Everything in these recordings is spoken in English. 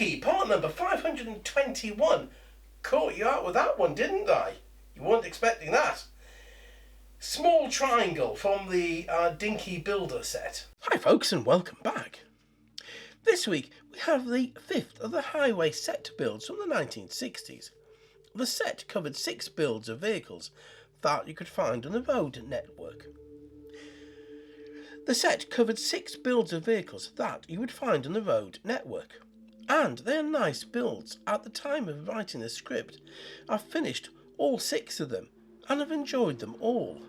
Crikey, part number 521. Caught you out with that one, didn't I? You weren't expecting that. Small triangle from the Dinky Builder set. Hi folks and welcome back. This week we have the fifth of the highway set builds from the 1960s. The set covered 6 builds of vehicles that you could find on the road network. The set covered 6 builds of vehicles that you would find on the road network. And they are nice builds. At the time of writing the script, I've finished all 6 of them and have enjoyed them all.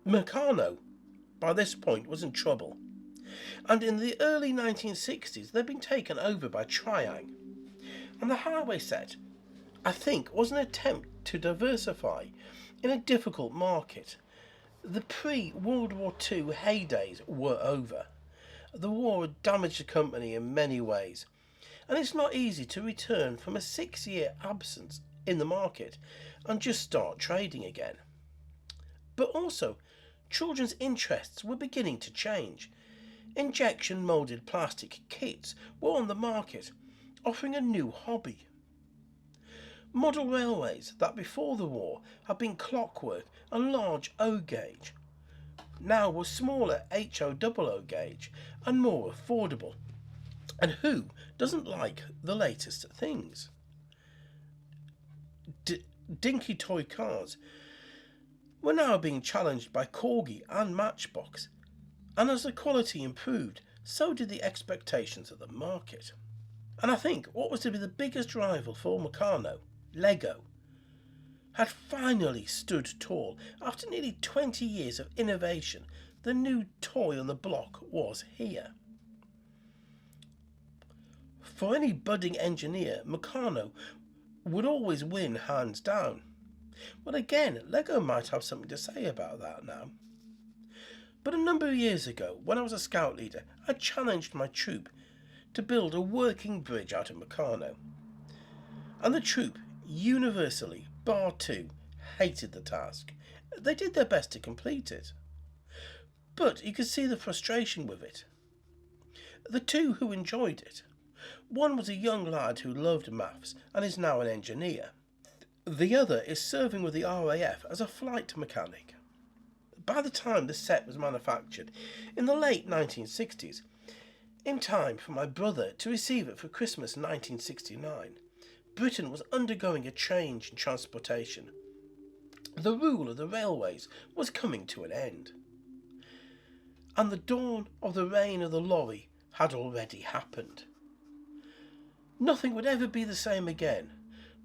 Meccano, by this point, was in trouble. And in the early 1960s, they'd been taken over by Triang. And the highway set, I think, was an attempt to diversify in a difficult market. The pre-World War II heydays were over. The war had damaged the company in many ways, and it's not easy to return from a 6-year absence in the market and just start trading again. But also, children's interests were beginning to change. Injection moulded plastic kits were on the market, offering a new hobby. Model railways that before the war had been clockwork and large O gauge now were smaller HO gauge and more affordable. And who doesn't like the latest things? Dinky toy cars were now being challenged by Corgi and Matchbox, and as the quality improved, so did the expectations of the market. And I think what was to be the biggest rival for Meccano, Lego, had finally stood tall. After nearly 20 years of innovation, the new toy on the block was here. For any budding engineer, Meccano would always win hands down. But again, Lego might have something to say about that now. But a number of years ago, when I was a scout leader, I challenged my troop to build a working bridge out of Meccano. And the troop universally, bar 2, hated the task. They did their best to complete it, but you could see the frustration with it. The 2 who enjoyed it, one was a young lad who loved maths and is now an engineer. The other is serving with the RAF as a flight mechanic. By the time the set was manufactured, in the late 1960s, in time for my brother to receive it for Christmas 1969, Britain was undergoing a change in transportation. The rule of the railways was coming to an end. And the dawn of the reign of the lorry had already happened. Nothing would ever be the same again.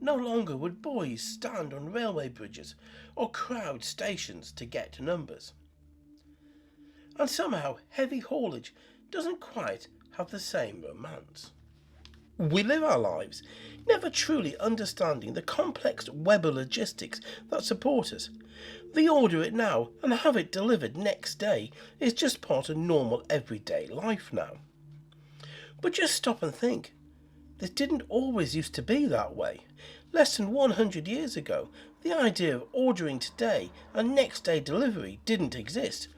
No longer would boys stand on railway bridges or crowd stations to get numbers. And somehow heavy haulage doesn't quite have the same romance. We live our lives never truly understanding the complex web of logistics that support us. The order it now and have it delivered next day is just part of normal everyday life now. But just stop and think. This didn't always used to be that way. Less than 100 years ago, the idea of ordering today and next day delivery didn't exist,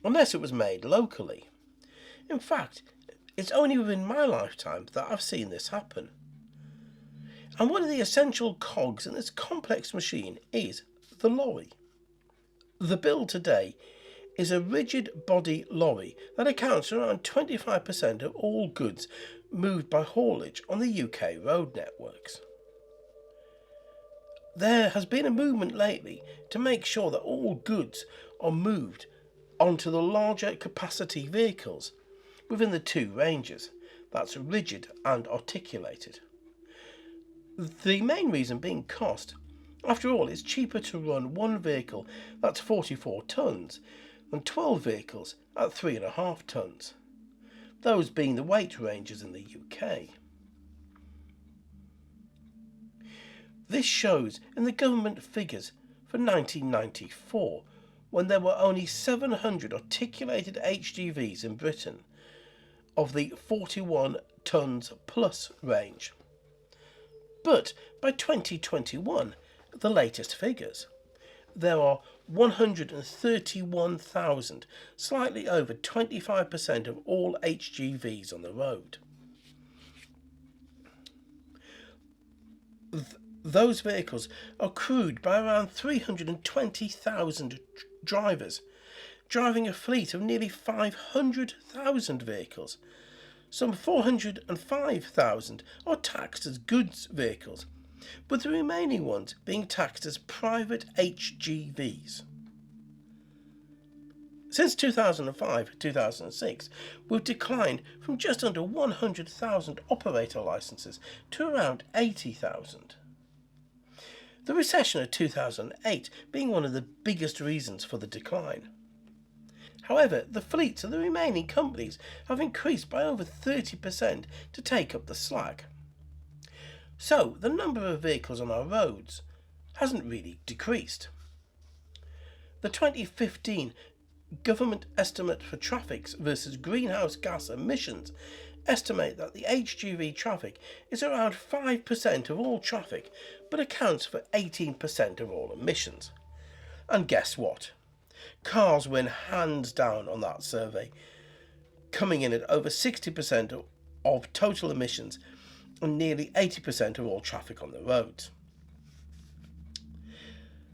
unless it was made locally. In fact, it's only within my lifetime that I've seen this happen. And one of the essential cogs in this complex machine is the lorry. The build today is a rigid body lorry that accounts for around 25% of all goods moved by haulage on the UK road networks. There has been a movement lately to make sure that all goods are moved onto the larger capacity vehicles within the 2 ranges, that's rigid and articulated. The main reason being cost. After all, it's cheaper to run one vehicle that's 44 tonnes than 12 vehicles at 3.5 tonnes, those being the weight ranges in the UK. This shows in the government figures for 1994, when there were only 700 articulated HGVs in Britain of the 41 tonnes plus range. But by 2021, the latest figures, there are 131,000, slightly over 25% of all HGVs on the road. Those vehicles are crewed by around 320,000 drivers, driving a fleet of nearly 500,000 vehicles. Some 405,000 are taxed as goods vehicles, with the remaining ones being taxed as private HGVs. Since 2005-2006, we've declined from just under 100,000 operator licenses to around 80,000. The recession of 2008 being one of the biggest reasons for the decline. However, the fleets of the remaining companies have increased by over 30% to take up the slack. So, the number of vehicles on our roads hasn't really decreased. The 2015 Government Estimate for Traffic versus Greenhouse Gas Emissions estimate that the HGV traffic is around 5% of all traffic, but accounts for 18% of all emissions. And guess what? Cars win hands down on that survey, coming in at over 60% of total emissions and nearly 80% of all traffic on the roads.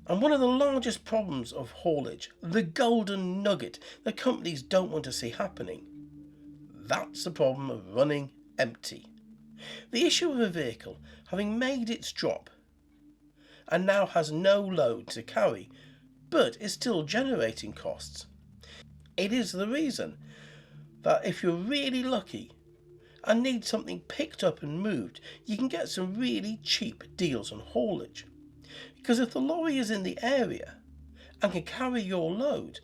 And one of the largest problems of haulage, the golden nugget that companies don't want to see happening, that's the problem of running empty. The issue of a vehicle having made its drop and now has no load to carry, but is still generating costs. It is the reason that if you're really lucky and need something picked up and moved, you can get some really cheap deals on haulage. Because if the lorry is in the area and can carry your load,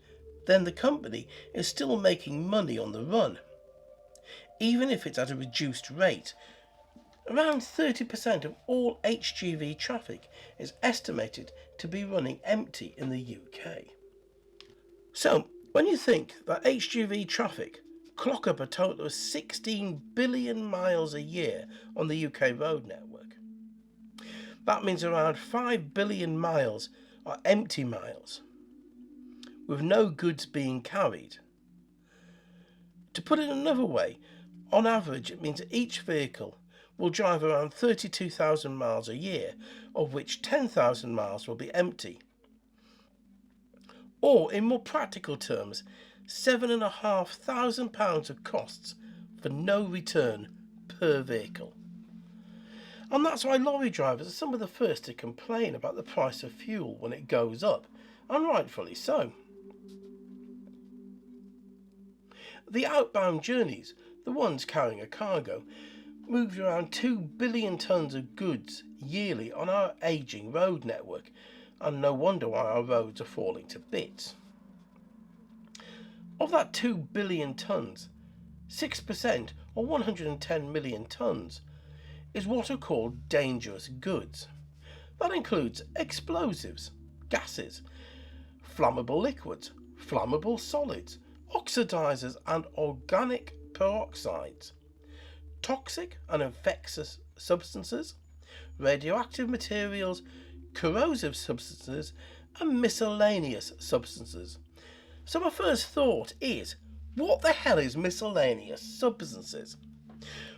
then the company is still making money on the run, even if it's at a reduced rate. Around 30% of all HGV traffic is estimated to be running empty in the UK. So, when you think that HGV traffic clock up a total of 16 billion miles a year on the UK road network, that means around 5 billion miles are empty miles, with no goods being carried. To put it another way, on average it means that each vehicle will drive around 32,000 miles a year, of which 10,000 miles will be empty. Or, in more practical terms, £7,500 of costs for no return per vehicle. And that's why lorry drivers are some of the first to complain about the price of fuel when it goes up, and rightfully so. The outbound journeys, the ones carrying a cargo, moves around 2 billion tonnes of goods yearly on our ageing road network, and no wonder why our roads are falling to bits. Of that 2 billion tonnes, 6%, or 110 million tonnes, is what are called dangerous goods. That includes explosives, gases, flammable liquids, flammable solids, oxidizers and organic peroxides, toxic and infectious substances, radioactive materials, corrosive substances, and miscellaneous substances. So my first thought is, what the hell is miscellaneous substances?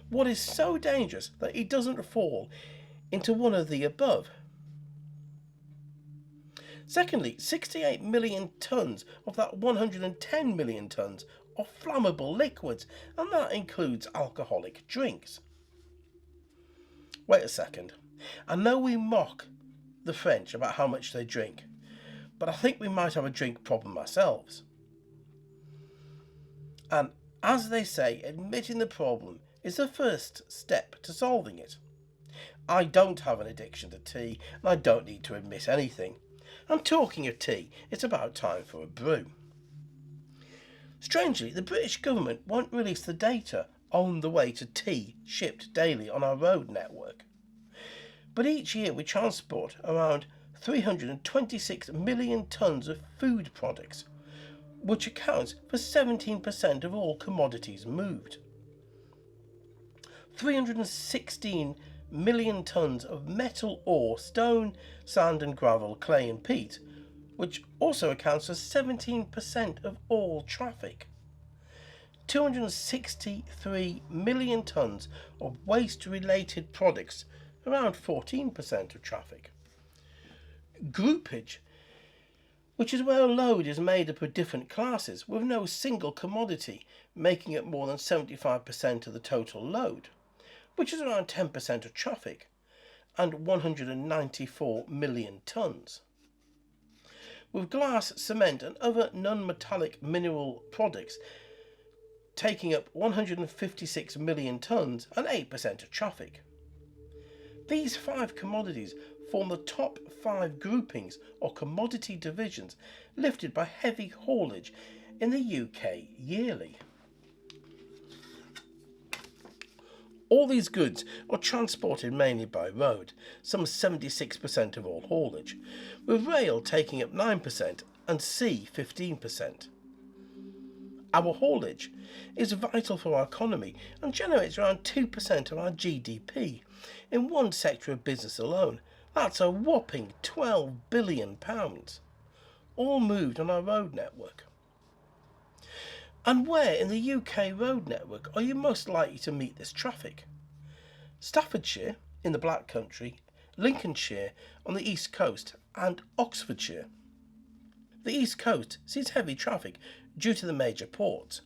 What is so dangerous that it doesn't fall into one of the above? Secondly, 68 million tonnes of that 110 million tonnes are flammable liquids, and that includes alcoholic drinks. Wait a second. I know we mock the French about how much they drink, but I think we might have a drink problem ourselves. And as they say, admitting the problem is the first step to solving it. I don't have an addiction to tea, and I don't need to admit anything. And talking of tea, it's about time for a brew. Strangely, the British government won't release the data on the weight of tea shipped daily on our road network. But each year we transport around 326 million tonnes of food products, which accounts for 17% of all commodities moved. 316 million tonnes of metal ore, stone, sand and gravel, clay and peat, which also accounts for 17% of all traffic. 263 million tonnes of waste-related products around 14% of traffic. Groupage, which is where a load is made up of different classes with no single commodity making up more than 75% of the total load, which is around 10% of traffic, and 194 million tonnes. With glass, cement and other non-metallic mineral products taking up 156 million tonnes and 8% of traffic. These 5 commodities form the top 5 groupings or commodity divisions lifted by heavy haulage in the UK yearly. All these goods are transported mainly by road, some 76% of all haulage, with rail taking up 9% and sea 15%. Our haulage is vital for our economy and generates around 2% of our GDP. In one sector of business alone, that's a whopping £12 billion, all moved on our road network. And where in the UK road network are you most likely to meet this traffic? Staffordshire in the Black Country, Lincolnshire on the East Coast and Oxfordshire. The East Coast sees heavy traffic due to the major ports,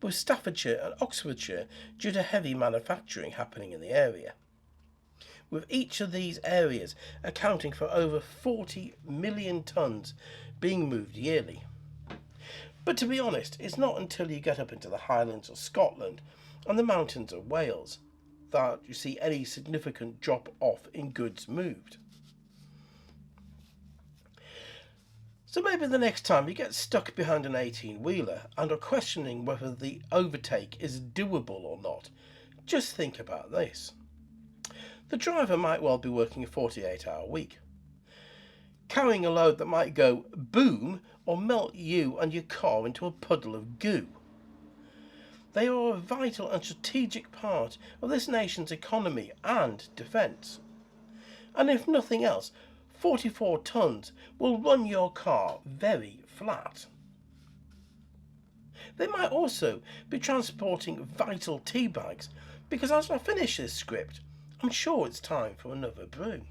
with Staffordshire and Oxfordshire due to heavy manufacturing happening in the area, with each of these areas accounting for over 40 million tonnes being moved yearly. But to be honest, it's not until you get up into the Highlands of Scotland and the mountains of Wales that you see any significant drop off in goods moved. So maybe the next time you get stuck behind an 18-wheeler and are questioning whether the overtake is doable or not, just think about this. The driver might well be working a 48-hour week, carrying a load that might go boom or melt you and your car into a puddle of goo. They are a vital and strategic part of this nation's economy and defence. And if nothing else, 44 tonnes will run your car very flat. They might also be transporting vital tea bags, because as I finish this script, I'm sure it's time for another brew.